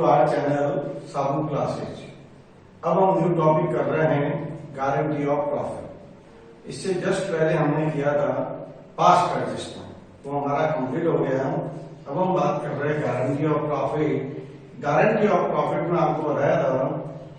To our channel Sabu classes. अब हम new topic कर रहे हैं गारंटी ऑफ प्रॉफिट। इससे जस्ट पहले हमने किया था पास्ट एडजस्टमेंट, तो हमारा कंप्लीट हो गया। अब हम बात कर रहे हैं guarantee of profit. Guarantee of profit में आपको बताया था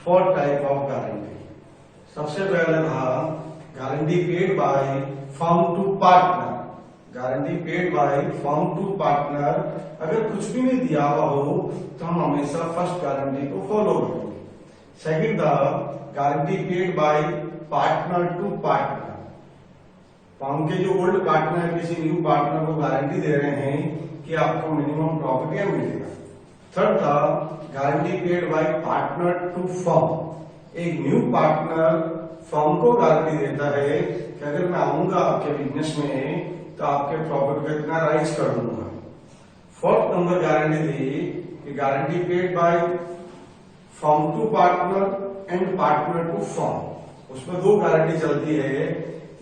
4 टाइप ऑफ गारंटी। सबसे पहले था guarantee paid by firm to partner. Guarantee paid by firm to partner, अगर कुछ भी नहीं दिया हुआ हो तो हम हमेशा फर्स्ट गारंटी को फॉलो करेंगे। सेकंड था guarantee paid by partner to partner. Firm के जो ओल्ड पार्टनर है किसी न्यू पार्टनर को गारंटी दे रहे हैं कि आपको मिनिमम प्रॉफिट यह मिलेगा। थर्ड था guarantee paid by partner to firm. एक न्यू पार्टनर फर्म को गारंटी देता है कि अगर मैं आऊंगा आपके बिजनेस में तो आपके प्रॉफिट को इतना राइज कर दूंगा। फोर्थ नंबर गारंटी थी कि guarantee paid by firm to partner and partner to firm. उसमें 2 गारंटी चलती है,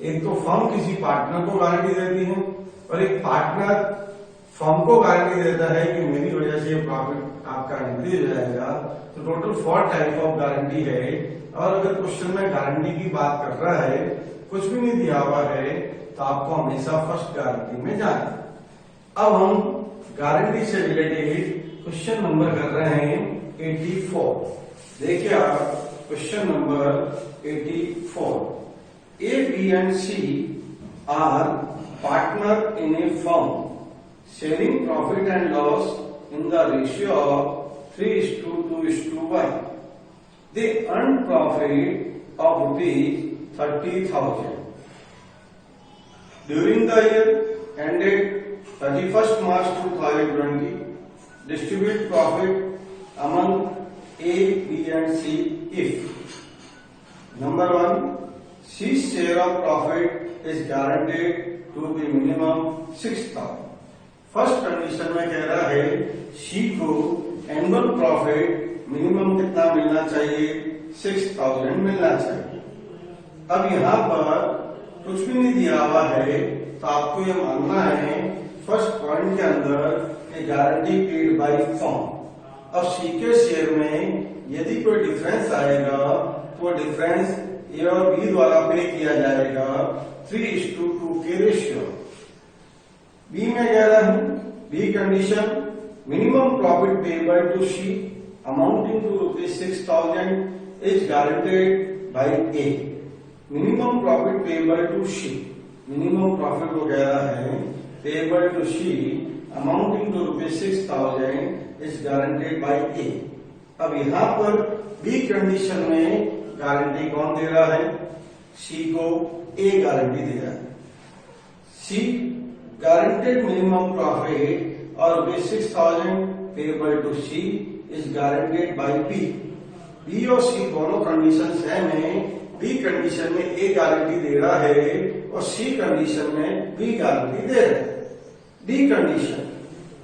एक तो फर्म किसी पार्टनर को गारंटी देती है और एक पार्टनर फर्म को गारंटी देता है कि मेरी वजह से प्रॉफिट आपका इंक्रीज हो जाएगा। तो टोटल 4 टाइप ऑफ गारंटी है। और अगर क्वेश्चन में गारंटी की बात कर रहा है, कुछ भी नहीं दिया हुआ है, तो आपको हमेशा फर्स्ट गारंटी में जाना। अब हम गारंटी से रिलेटेड क्वेश्चन नंबर कर रहे हैं 84। देखिए आप question number 84। A, B and C are partner in a firm sharing profit and loss in the ratio of 3:2:1. They earn profit of ₹30,000. During the year ended 31st March 2020, distribute profit among A, B and C if number 1, C's share of profit is guaranteed to be minimum 6,000. First condition में कह रहा है C को annual profit minimum कितना मिलना चाहिए, 6,000 मिलना चाहिए। अब यहाँ पर कुछ भी नहीं दिया हुआ है, तो आपको ये मानना है फर्स्ट पॉइंट के अंदर कि गारंटी पेड बाय फर्म। अब सी के शेयर में यदि कोई डिफरेंस आएगा तो डिफरेंस ए और बी द्वारा पे किया जाएगा 3:2 के रेशियो। बी में कह रहा है B condition minimum profit payable to C amounting to ₹6,000 is guaranteed by A. Minimum profit payable to C, minimum profit को कह रहा है payable to C amounting to ₹6,000 is guaranteed by A. अब यहाँ पर बी कंडीशन में guarantee कौन दे रहा है, सी को ए गारंटी दे रहा है। सी गारंटेड मिनिमम प्रॉफिट और ₹6,000 payable to C is guaranteed by B. B और सी दोनों कंडीशन सेम है। बी कंडीशन में ए गारंटी दे रहा है और सी कंडीशन में बी गारंटी दे रहा है। D condition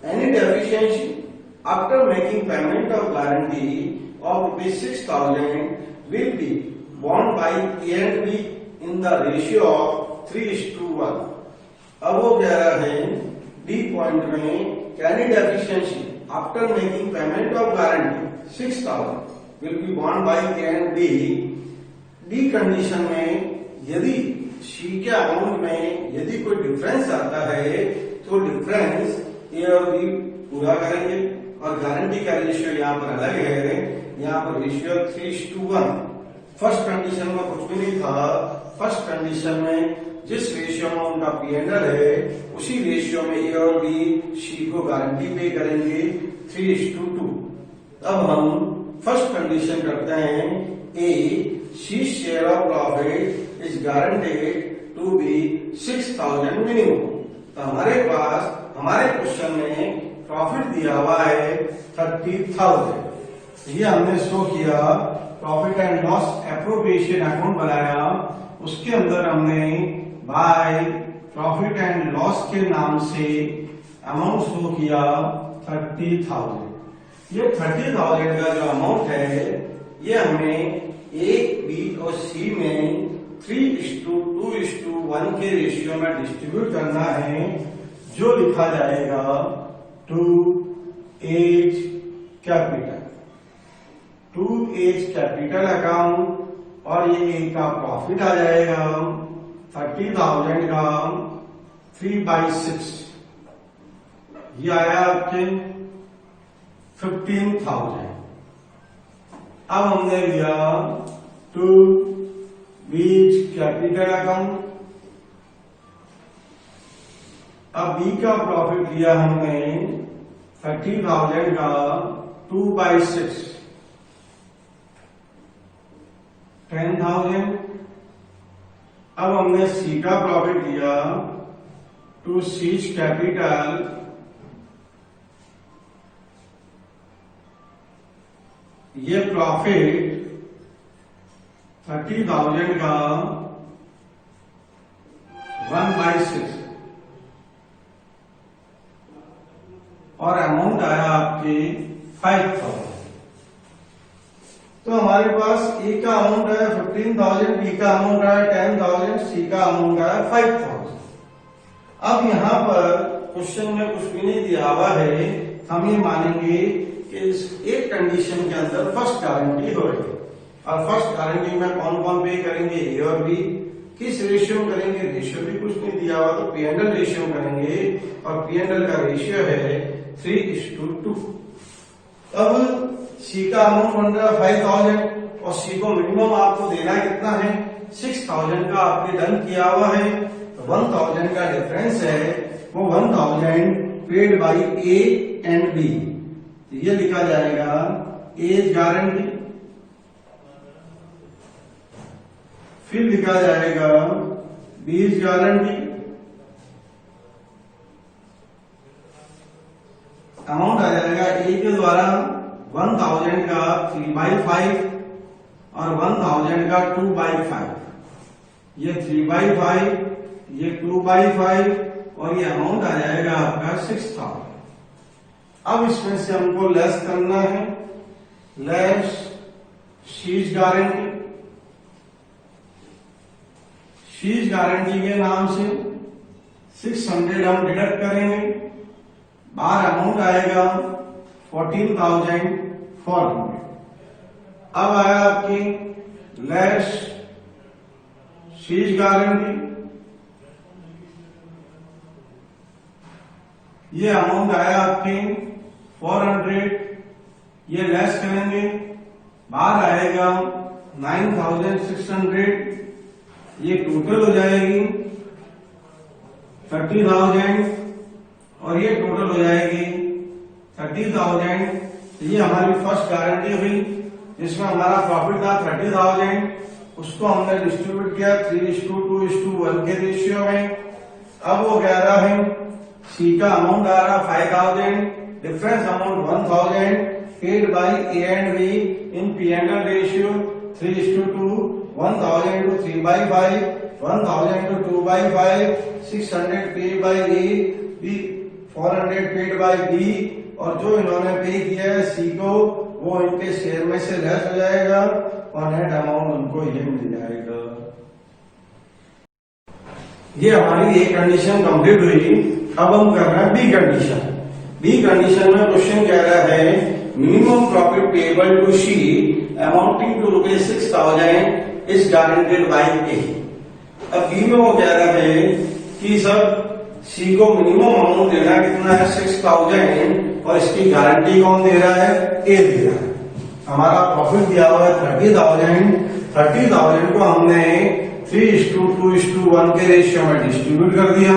any deficiency after making payment of guarantee of ₹6,000 will be borne by A and B in the ratio of 3:1. अब वो कह रहा है डी पॉइंट में कैनी deficiency after making payment of guarantee 6,000 will be borne by A and B. D condition में यदि सी के अमाउंट में यदि कोई डिफरेंस आता है तो डिफरेंस ए और बी पूरा करेंगे। और गारंटी का रेशियो यहाँ पर अलग है, यहाँ पर रेशियो 3:1। फर्स्ट कंडीशन में कुछ भी नहीं था। फर्स्ट कंडीशन में जिस रेशियो में उनका P&L है उसी रेशियो में ए और बी सी को गारंटी पे करेंगे 3:2। अब हम फर्स्ट कंडीशन करते हैं A, C share of profit is guaranteed to be 6,000 minimum. तो हमारे पास हमारे क्वेश्चन में प्रॉफिट दिया हुआ है 30,000। ये हमने शो किया, profit and loss appropriation account बनाया, उसके अंदर हमने बाय प्रॉफिट एंड लॉस के नाम से अमाउंट शो किया 30,000। ये 30,000 का जो अमाउंट है ये हमें ए, बी और सी में 3:2:1 के रेशियो में डिस्ट्रीब्यूट करना है, जो लिखा जाएगा to A's capital. 2H capital account और ये ए का प्रॉफिट आ जाएगा 30,000 का 3/6, ये आया आपके 15,000। अब हमने लिया 2H कैपिटल अकाउंट, अब बी का प्रॉफिट लिया हमने 30,000 का 2/6 10,000। अब हमने सी का प्रॉफिट लिया 2H कैपिटल, ये प्रॉफिट 30,000 का 1/6 और अमाउंट आया आपके 5,000। तो हमारे पास ए का अमाउंट आया 15,000, बी का अमाउंट आया 10,000, सी का अमाउंट आया 5,000। अब यहाँ पर क्वेश्चन में कुछ भी नहीं दिया हुआ है, हम ये मानेंगे कि इस एक कंडीशन के अंदर फर्स्ट गारंटी हो रही है, और फर्स्ट गारंटी में कौन कौन पे करेंगे, ए और बी। किस रेशियो में करेंगे, रेशियो भी कुछ नहीं दिया हुआ, तो P&L रेशियो करेंगे, और P&L का रेशियो है 3:2। अब सी का अमाउंट बन रहा है 5,000 और सी को मिनिमम आपको देना कितना है 6,000 का आपने डन किया हुआ है, तो 1,000 का डिफरेंस है, वो 1,000 paid by A and B. ये लिखा जाएगा एज गारंटी, फिर लिखा जाएगा बीज गारंटी, अमाउंट आ जाएगा ए के द्वारा 1,000 का 3/5 और 1,000 का 2/5, ये 3/5, ये 2/5 और ये अमाउंट आ जाएगा आपका 6,000। अब इसमें से हमको लेस करना है, लेस शीज गारंटी। शीज गारंटी के नाम से 600 हम डिडक्ट करेंगे, बाहर अमाउंट आएगा 14,400। अब आया आपकी लेस शीज गारंटी, ये अमाउंट आया आपके 400, ये लेस करेंगे, बाहर आएगा 9,600, ये टोटल हो जाएगी 30,000 और ये टोटल हो जाएगी 30,000। ये हमारी फर्स्ट गारंटी हुई, जिसमें हमारा प्रॉफिट था 30,000, उसको हमने डिस्ट्रीब्यूट किया 3:2:1 के रेशियो में। अब वो कह रहा है सी का अमाउंट आ रहा 5,000, difference amount 1,000 paid by A and be in P&L ratio 3:2, 1,000 to 3/5, 1,000 to 2/5, 600 paid by A, B 400 paid by B, और जो इन्होंने पे किया है सी को, वो इनके शेयर में से लेस हो जाएगा और नेट अमाउंट उनको ये मिल जाएगा। ये हमारी एक कंडीशन कंप्लीट हुई। अब हम कर रहे हैं बी कंडीशन। बी कंडीशन में क्वेश्चन कह रहा है minimum profit payable to C amounting to ₹6,000 is guaranteed by A. अब बी में वो कह रहा है कि सब सी को मिनिमम अमाउंट देना कितना है 6,000 और इसकी गारंटी कौन दे रहा है, ए दे रहा है। हमारा प्रॉफिट दिया हुआ है 30,000, 30,000 को हमने 3:2:1 के रेशियो में डिस्ट्रीब्यूट कर दिया।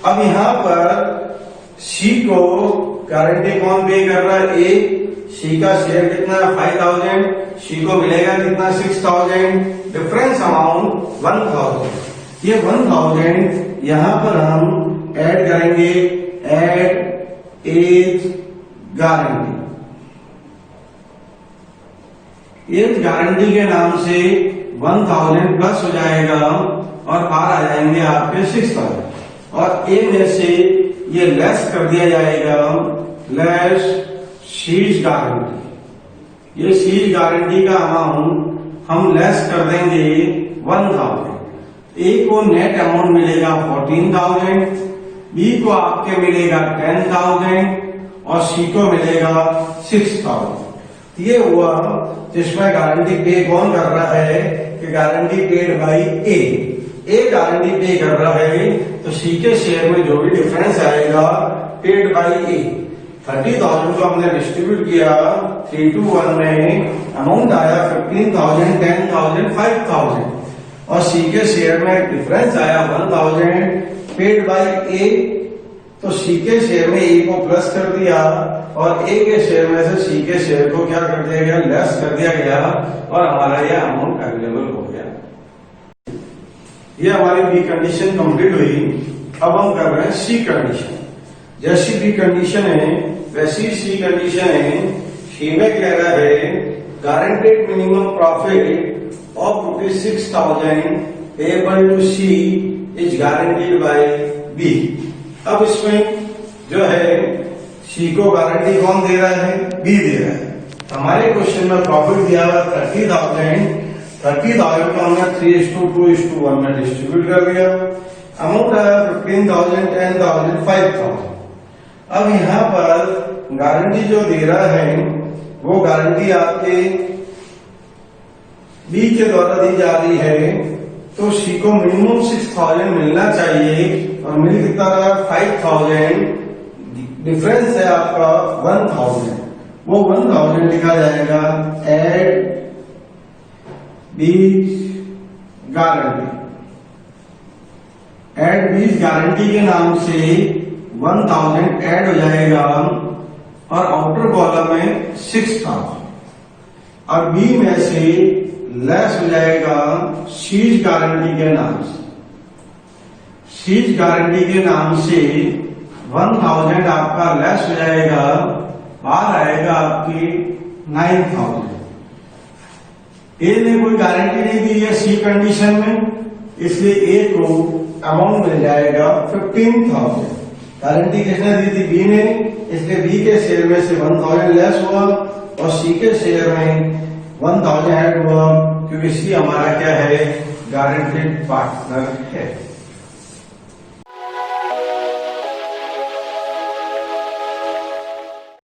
अब यहाँ पर सी को गारंटी कौन पे कर रहा है, ए। सी का शेयर कितना है 5,000, सी को मिलेगा कितना 6,000, डिफरेंस अमाउंट 1,000। ये 1,000 यहाँ पर हम ऐड करेंगे, add as guarantee. As guarantee के नाम से 1,000 प्लस हो जाएगा और बाहर आ जाएंगे आपके 6,000, और ए में से ये लेस कर दिया जाएगा, लेस शीज गारंटी। ये शीज गारंटी का अमाउंट हम लेस कर देंगे 1,000। ए को नेट अमाउंट मिलेगा 14,000, बी को आपके मिलेगा 10,000 और सी को मिलेगा 6,000। ये हुआ जिसमें गारंटी पे कौन कर रहा है कि guarantee paid by A guarantee पे कर रहा है, तो सी के शेयर में जो भी डिफरेंस आएगा पेड बाई ए। 30,000 को हमने डिस्ट्रीब्यूट किया 3 to 1 में, अमाउंट आया 15,000, 10,000, 5,000 और सी के शेयर में डिफरेंस आया 1,000 पेड बाई ए। तो सी के शेयर में ए को प्लस कर दिया और ए के शेयर में से सी के शेयर को क्या कर दिया गया, लेस कर दिया गया और हमारा यह अमाउंट अवेलेबल हो गया। ये हमारी बी कंडीशन कंप्लीट हुई। अब हम कर रहे हैं सी कंडीशन। जैसी बी कंडीशन है वैसी सी कंडीशन है। सी में कह रहा है guaranteed minimum profit of ₹6,000 payable to C is guaranteed by B. अब इसमें जो है सी को गारंटी कौन दे रहा है, बी दे रहा है। हमारे क्वेश्चन में प्रॉफिट दिया हुआ 30,000 को हमने 3:2:1 में डिस्ट्रीब्यूट कर दिया। अमाउंट आया 15,000, 10,000, 5,000। अब यहाँ पर गारंटी जो दे रहा है वो गारंटी आपके बी के द्वारा दी जा रही है, तो सी को मिनिमम 6,000 मिलना चाहिए और मिल कितना रहा 5,000। डिफरेंस है आपका 1,000, वो 1,000 लिखा जाएगा एड बीज गारंटी। एड बीज गारंटी के नाम से 1,000 ऐड हो जाएगा और आउटर कॉलम में 6,000 और बी में से लेस हो जाएगा सीज गारंटी के नाम से। सीज गारंटी के नाम से 1,000 आपका लेस हो जाएगा, बाहर आएगा आपकी 9,000। ए ने कोई गारंटी नहीं दी है सी कंडीशन में, इसलिए ए को अमाउंट मिल जाएगा 15,000। गारंटी किसने दी थी, बी ने, इसलिए बी के शेयर में से 1,000 लेस हुआ और सी के शेयर में 1,000 ऐड हुआ, क्योंकि सी हमारा क्या है, गारंटेड पार्टनर है।